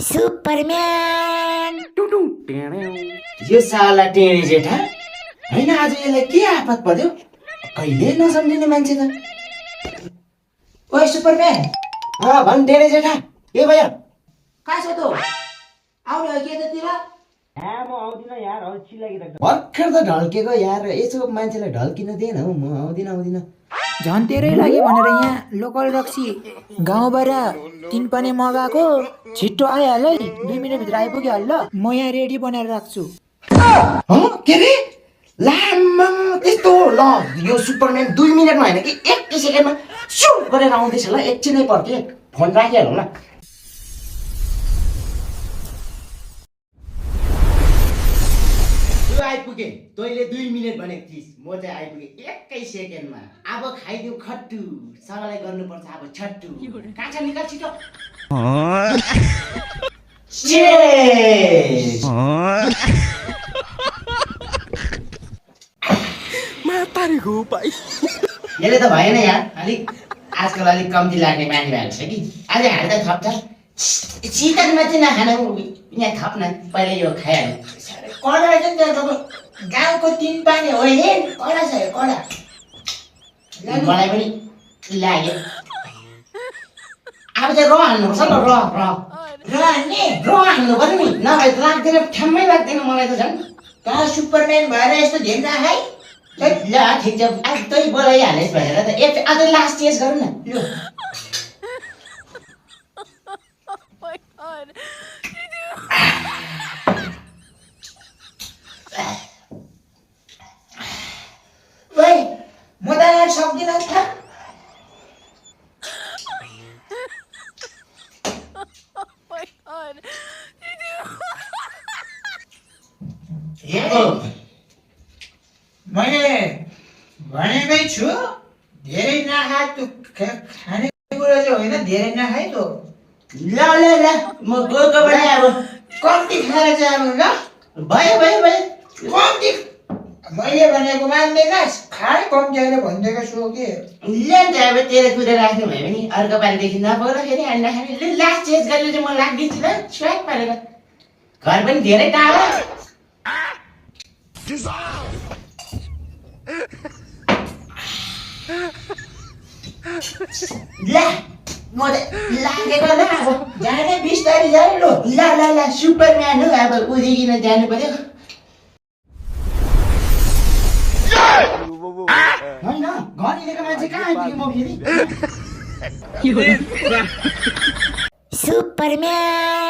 Superman यो साला टेढे जेठा होइन आज यसलाई के आफत पर्यो कहिले नसम्झिने मान्छे त ओए सुपरम्यान भन् टेढे जेठा के भयो कहाँ छ त आउने हो केतातिर भर्खर त ढल्केको यार यसो मान्छेलाई ढल्किन दिएन हौ म आउँदिन झन् तेरै लागि भनेर यहाँ लोकल रक्सी गाउँबाट 3 पनि मगाएको छिट्टो आइहाल है 2 मिनेटभित्र आइपुग्यो ल म यहाँ रेडी बनाएर राख्छु के रे लाम्मा त्यस्तो ल यो सुपरम्यान 2 मिनेटमा होइन कि 1 सेकेन्डमा सु गरेर आउँदैछ ल एकछिनै पर्खे फोन राखिहालौँ ल आइपुगे तैँले 2 मिनेट भनेको थिइस् म चाहिँ आइपुगे 1 सेकेन्डमा अब खाइदिउ खट्टु सबैलाई गर्नुपर्छ अब छट्टु काँचा निकाल छिटो यसले त भएन यार अलिक आजकल अलिक कम्ती लाग्ने बानी भएको छ कि आज हाल्दा थप्छ चिकनमा चाहिँ नखानु यहाँ थप्न पहिला यो खाइहाल्नु कडा छ नि त गाउँको 3 पानी हो हे कडा छ यो कडा मलाई पनि लाग्यो अब चाहिँ र हाल्नुपर्छ ल र हाल्नु पर्यो नि नभए लाग्दैन ठ्याम्मै लाग्दैन मलाई त झन् कहाँ सुपरम्यान भएर यस्तो ध्यान राखाइ ल ठिक छ आज तै बोलाइहालेस् भनेर त आज लास्ट टेस्ट गरौँ न ल ओए म त यार सक्दिन नि त मैले भनेकै छु धेरै नखा त्यो खानेकुरा चाहिँ होइन धेरै नखाइ त ल म गएको भने अब कम्ती खाएर चाहिँ अब ल भयो कम्ती मैले भनेको मान्दैनस् खाए कम्ती आएर भनिदिएको छु कि ल नि त अब तेरो कुरा राख्नु भयो भने अर्को पालिदेखि नपाउँदाखेरि अनि नखाने लास्ट चेन्ज गरेर चाहिँ म राखिदिन्छु ल स्वाग पारेर घर पनि धेरै टाढो ल म त लागेको ल अब जाने बिस्तारै जाने लो ल सुपरम्यान हो अब उधिकिन जानु पर्यो होइन घरिदिएको मान्छे कहाँ आइपुग्यो म फेरि सुपरम्यान